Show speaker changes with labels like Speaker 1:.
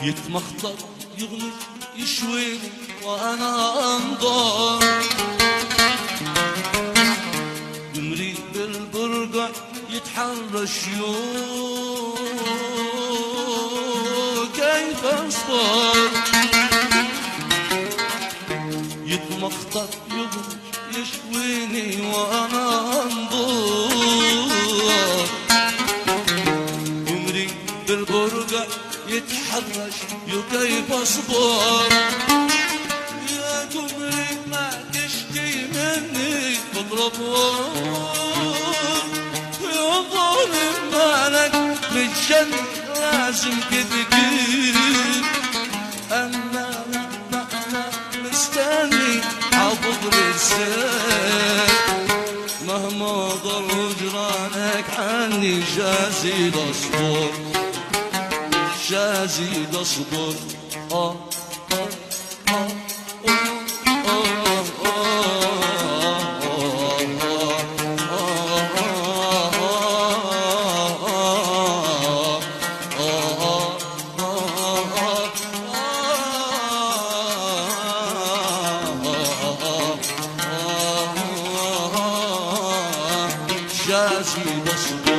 Speaker 1: يتمخطر يغمج يشويني وانا انظر، قمري بالبرقع يتحرش كيف اصبر، يتمخطر يغمج يشويني وانا انظر، قمري بالبرقع يتحرش كيف اصبر، يا قمري ما تشتي مني اضرب يا ظالم مالك للجن لازم تبكي، انا مستني عبر الزين، مهما ضل جرانك عني جازي الاصبر، جازي اصبر. جازي اصبر.